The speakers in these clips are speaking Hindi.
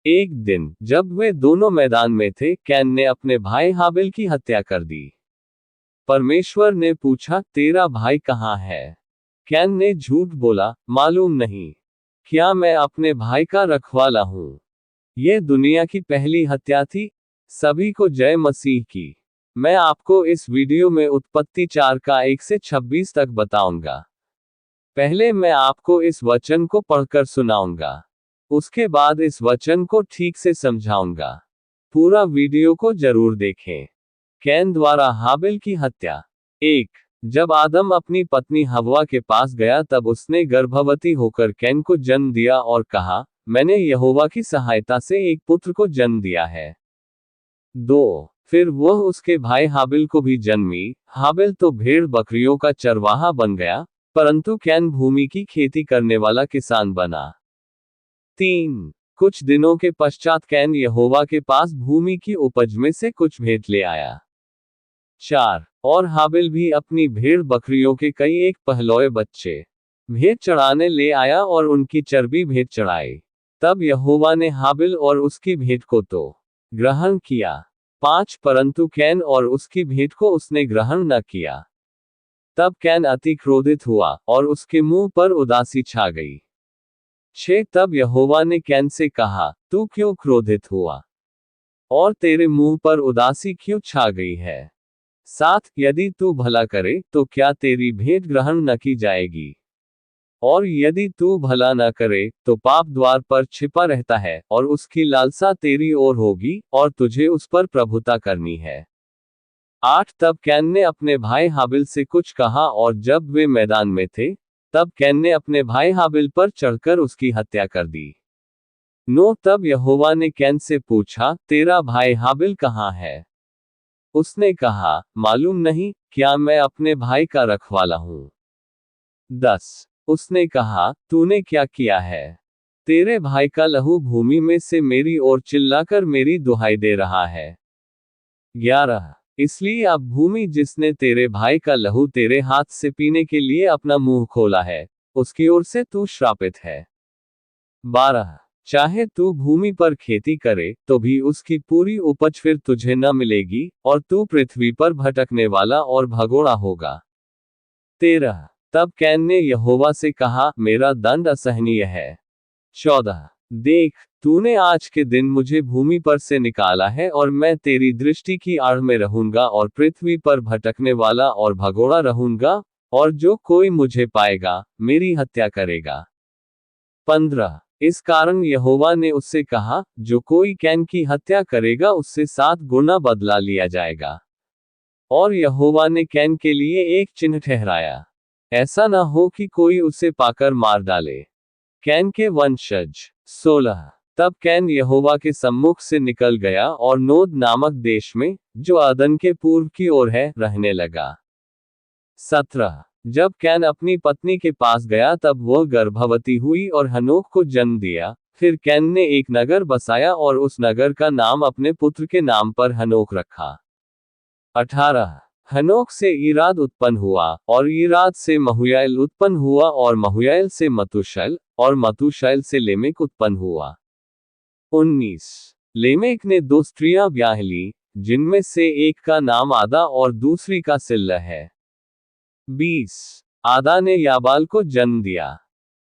एक दिन जब वे दोनों मैदान में थे, कैन ने अपने भाई हाबिल की हत्या कर दी। परमेश्वर ने पूछा, तेरा भाई कहाँ है? कैन ने झूठ बोला, मालूम नहीं। क्या मैं अपने भाई का रखवाला हूँ? यह दुनिया की पहली हत्या थी। सभी को जय मसीह की। मैं आपको इस वीडियो में उत्पत्ति 4 का 1 से 26 तक बताऊंगा। पहले मैं आपको इस वचन को पढ़कर सुनाऊंगा। उसके बाद इस वचन को ठीक से समझाऊंगा। पूरा वीडियो को जरूर देखें। कैन द्वारा हाबिल की हत्या। 1। जब आदम अपनी पत्नी हव्वा के पास गया तब उसने गर्भवती होकर कैन को जन्म दिया और कहा, मैंने यहोवा की सहायता से एक पुत्र को जन्म दिया है। 2। फिर वह उसके भाई हाबिल को भी जन्मी। हाबिल तो भेड़ बकरियों का चरवाहा बन गया, परंतु कैन भूमि की खेती करने वाला किसान बना। 3। कुछ दिनों के पश्चात कैन यहोवा के पास भूमि की उपज में से कुछ भेंट ले आया। 4। और हाबिल भी अपनी भेड़ बकरियों के कई एक पहलौए बच्चे भेंट चढ़ाने ले आया और उनकी चर्बी भेंट चढ़ाई। तब यहोवा ने हाबिल और उसकी भेंट को तो ग्रहण किया। 5। परंतु कैन और उसकी भेंट को उसने ग्रहण न किया। तब कैन अति क्रोधित हुआ और उसके मुंह पर उदासी छा गई। 6। तब यहोवा ने कैन से कहा, तू क्यों क्रोधित हुआ और तेरे मुंह पर उदासी क्यों छा गई है? 7। यदि तू भला करे तो क्या तेरी भेंट ग्रहण न की जाएगी? और यदि तू भला न करे तो पाप द्वार पर छिपा रहता है और उसकी लालसा तेरी ओर होगी और तुझे उस पर प्रभुता करनी है। 8। तब कैन ने अपने भाई हाबिल से कुछ कहा और जब वे मैदान में थे, तब कैन ने अपने भाई हाबिल पर चढ़कर उसकी हत्या कर दी। 9। तब यहोवा ने कैन से पूछा, तेरा भाई हाबिल कहाँ है? उसने कहा, मालूम नहीं। क्या मैं अपने भाई का रखवाला हूँ? 10। उसने कहा, तूने क्या किया है? तेरे भाई का लहू भूमि में से मेरी ओर चिल्लाकर मेरी दुहाई दे रहा है। 11। इसलिए अब भूमि जिसने तेरे भाई का लहू तेरे हाथ से पीने के लिए अपना मुंह खोला है, उसकी ओर से तू श्रापित है। 12। चाहे तू भूमि पर खेती करे तो भी उसकी पूरी उपज फिर तुझे न मिलेगी, और तू पृथ्वी पर भटकने वाला और भगोड़ा होगा। 13। तब कैन ने यहोवा से कहा, मेरा दंड असहनीय है। 14। देख, तूने आज के दिन मुझे भूमि पर से निकाला है और मैं तेरी दृष्टि की आड़ में रहूंगा और पृथ्वी पर भटकने वाला और भगोड़ा रहूंगा, और जो कोई मुझे पाएगा, मेरी हत्या करेगा। 15। इस कारण यहोवा ने उससे कहा, जो कोई कैन की हत्या करेगा उससे 7 गुना बदला लिया जाएगा। और यहोवा ने कैन के लिए एक चिन्ह ठहराया, ऐसा न हो कि कोई उसे पाकर मार डाले। कैन के वंशज। 16। तब कैन यहोवा के सम्मुख से निकल गया और नोद नामक देश में, जो अदन के पूर्व की ओर है, रहने लगा। 17। जब कैन अपनी पत्नी के पास गया तब वह गर्भवती हुई और हनोक को जन्म दिया। फिर कैन ने एक नगर बसाया और उस नगर का नाम अपने पुत्र के नाम पर हनोक रखा। 18। हनोक से ईराद उत्पन्न हुआ, और ईराद से महुयाल उत्पन्न हुआ, और महुयाल से मतूशैल, और मतूशैल से लेमेक उत्पन्न हुआ। 19। लेमेक ने 2 स्त्रियां ब्याह ली, जिनमें से एक का नाम आदा और दूसरी का सिल्ला है। 20। आदा ने याबाल को जन्म दिया।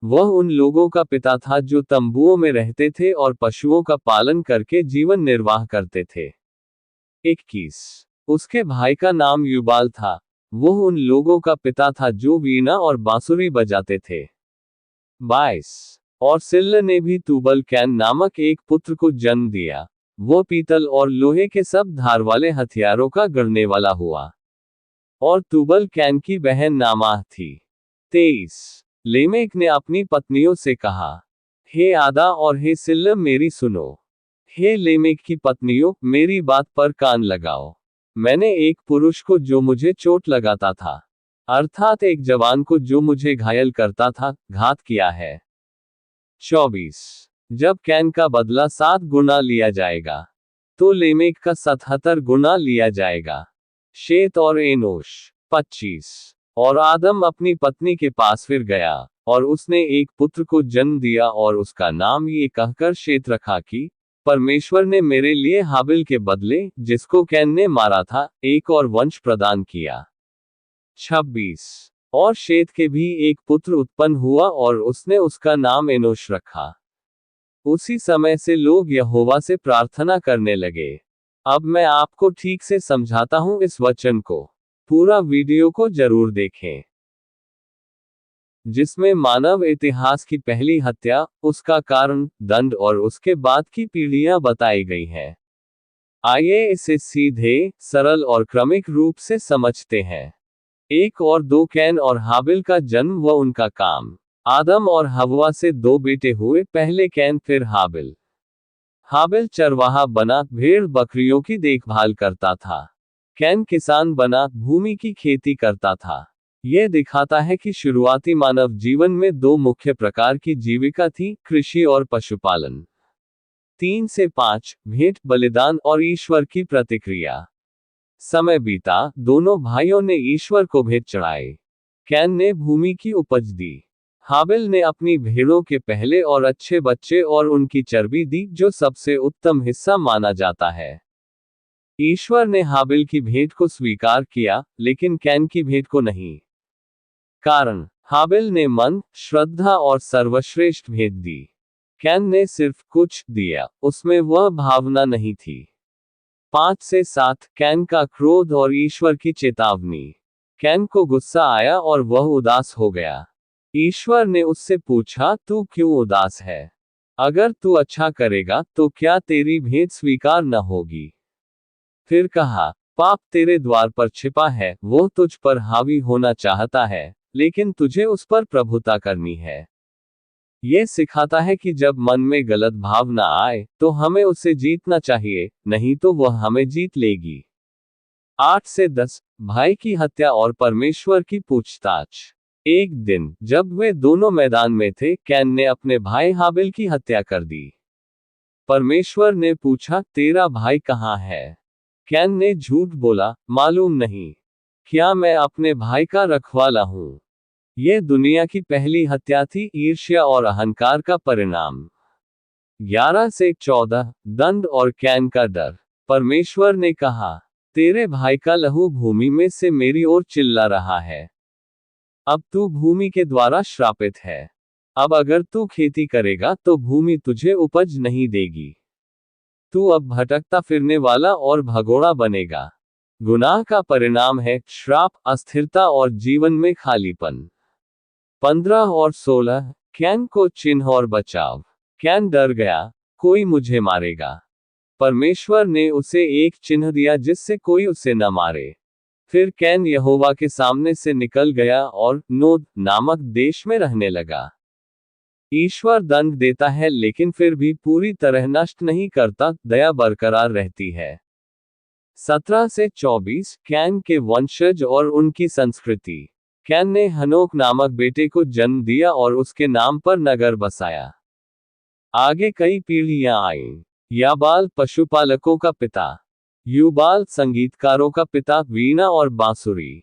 वह उन लोगों का पिता था जो तंबुओं में रहते थे और पशुओं का पालन करके जीवन निर्वाह करते थे। 21। उसके भाई का नाम युबाल था। वह उन लोगों का पिता था जो वीणा और बांसुरी बजाते थे। 22। और सिल्ल ने भी तूबल कैन नामक एक पुत्र को जन्म दिया। वह पीतल और लोहे के सब धार वाले हथियारों का गढ़ने वाला हुआ। और तूबल कैन की बहन नामाह थी। 23। लेमेक ने अपनी पत्नियों से कहा, हे आदा और हे सिल्ल मेरी सुनो। हे लेमेक की पत्नियों, मेरी बात पर कान लगाओ। मैंने एक पुरुष को जो मुझे चोट लगाता था, अर्थात एक जवान को जो मुझे घायल करता था, घात किया है। 24। जब कैन का बदला 7 गुना लिया जाएगा, तो लेमेक का 77 गुना लिया जाएगा। शेत और एनोश। 25। और आदम अपनी पत्नी के पास फिर गया, और उसने एक पुत्र को जन्म दिया और उसका नाम ये कहकर शेत रखा कि परमेश्वर ने मेरे लिए हाबिल के बदले, जिसको कैन ने मारा था, एक और वंश प्रदान किया। 26। और शेत के भी एक पुत्र उत्पन्न हुआ और उसने उसका नाम एनोश रखा। उसी समय से लोग यहोवा से प्रार्थना करने लगे। अब मैं आपको ठीक से समझाता हूं इस वचन को। पूरा वीडियो को जरूर देखें, जिसमें मानव इतिहास की पहली हत्या, उसका कारण, दंड और उसके बाद की पीढ़ियां बताई गई हैं। आइए इसे सीधे, सरल और क्रमिक रूप से समझते हैं। 1 और 2 कैन और हाबिल का जन्म व उनका काम। आदम और हव्वा से 2 बेटे हुए, पहले कैन फिर हाबिल। हाबिल चरवाहा बना, भेड़ बकरियों की देखभाल करता था। कैन किसान बना, भूमि की खेती करता था। यह दिखाता है कि शुरुआती मानव जीवन में 2 मुख्य प्रकार की जीविका थी, कृषि और पशुपालन। 3 से 5 भेंट बलिदान और ईश्वर की प्रतिक्रिया। समय बीता, दोनों भाइयों ने ईश्वर को भेंट चढ़ाए। कैन ने भूमि की उपज दी। हाबिल ने अपनी भेड़ों के पहले और अच्छे बच्चे और उनकी चर्बी दी, जो सबसे उत्तम हिस्सा माना जाता है। ईश्वर ने हाबिल की भेंट को स्वीकार किया, लेकिन कैन की भेंट को नहीं। कारण, हाबिल ने मन, श्रद्धा और सर्वश्रेष्ठ भेंट दी। कैन ने सिर्फ कुछ दिया, उसमें वह भावना नहीं थी। 5 से 7 कैन का क्रोध और ईश्वर की चेतावनी। कैन को गुस्सा आया और वह उदास हो गया। ईश्वर ने उससे पूछा, तू क्यों उदास है? अगर तू अच्छा करेगा तो क्या तेरी भेंट स्वीकार न होगी? फिर कहा, पाप तेरे द्वार पर छिपा है, वो तुझ पर हावी होना चाहता है, लेकिन तुझे उस पर प्रभुता करनी है। यह सिखाता है कि जब मन में गलत भावना आए, तो हमें उसे जीतना चाहिए, नहीं तो वह हमें जीत लेगी। 8 से 10 भाई की हत्या और परमेश्वर की पूछताछ। एक दिन, जब वे दोनों मैदान में थे, कैन ने अपने भाई हाबिल की हत्या कर दी। परमेश्वर ने पूछा, तेरा भाई कहाँ है? कैन ने झूठ बोला, मालूम नहीं। क्या मैं अपने भाई का रखवाला हूँ? यह दुनिया की पहली हत्या थी, ईर्ष्या और अहंकार का परिणाम। 11 से 14 दंड और कैन का डर। परमेश्वर ने कहा, तेरे भाई का लहू भूमि में से मेरी ओर चिल्ला रहा है। अब तू भूमि के द्वारा श्रापित है। अब अगर तू खेती करेगा तो भूमि तुझे उपज नहीं देगी। तू अब भटकता फिरने वाला और भगोड़ा बनेगा। गुनाह का परिणाम है श्राप, अस्थिरता और जीवन में खालीपन। 15 और 16 कैन को चिन्ह और बचाव। कैन डर गया, कोई मुझे मारेगा। परमेश्वर ने उसे एक चिन्ह दिया जिससे कोई उसे न मारे। फिर कैन यहोवा के सामने से निकल गया और नोद नामक देश में रहने लगा। ईश्वर दंड देता है, लेकिन फिर भी पूरी तरह नष्ट नहीं करता, दया बरकरार रहती है। 17 से 24 कैन के वंशज और उनकी संस्कृति। कैन ने हनोक नामक बेटे को जन्म दिया और उसके नाम पर नगर बसाया। आगे कई पीढ़ियां आईं। याबाल पशुपालकों का पिता। यूबाल संगीतकारों का पिता, वीणा और बांसुरी।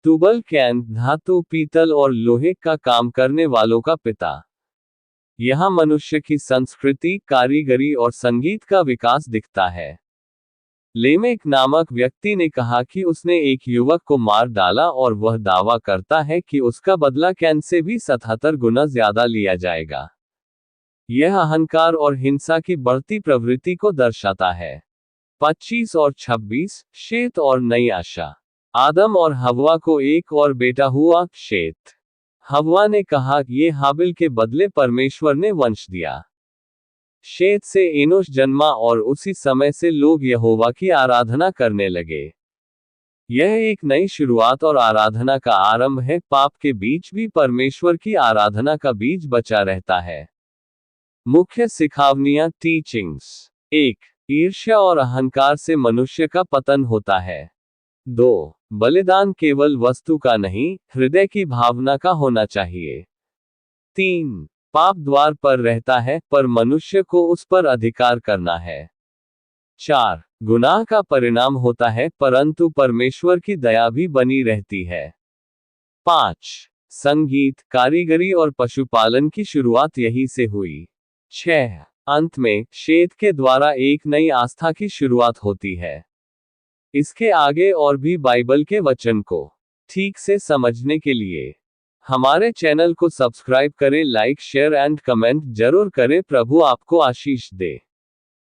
तुबल कैन धातु, पीतल और लोहे का काम करने वालों का पिता। यहाँ मनुष्य की संस्कृति, कारीगरी और संगीत का विकास दिखता है। लेमेक नामक व्यक्ति ने कहा कि उसने एक युवक को मार डाला और वह दावा करता है कि उसका बदला कैन से भी 77 गुना ज्यादा लिया जाएगा। यह अहंकार और हिंसा की बढ़ती प्रवृत्ति को दर्शाता है। 25 और 26 शेत और नई आशा। आदम और हव्वा को एक और बेटा हुआ, शेत। हव्वा ने कहा, ये हाबिल के बदले परमेश्वर ने वंश दिया। शेत से एनोश जन्मा और उसी समय से लोग यहोवा की आराधना करने लगे। यह एक नई शुरुआत और आराधना का आरंभ है। पाप के बीच भी परमेश्वर की आराधना का बीज बचा रहता है। मुख्य सिखावनियां, टीचिंग्स। 1 ईर्ष्या और अहंकार से मनुष्य का पतन होता है। 2 बलिदान केवल वस्तु का नहीं, हृदय की भावना का होना चाहिए। 3 पाप द्वार पर रहता है, पर मनुष्य को उस पर अधिकार करना है। 4 गुनाह का परिणाम होता है, परंतु परमेश्वर की दया भी बनी रहती है। 5 संगीत, कारीगरी और पशुपालन की शुरुआत यही से हुई। 6 अंत में शेत के द्वारा एक नई आस्था की शुरुआत होती है। इसके आगे और भी बाइबल के वचन को ठीक से समझने के लिए हमारे चैनल को सब्सक्राइब करें, लाइक शेयर एंड कमेंट जरूर करें। प्रभु आपको आशीष दे।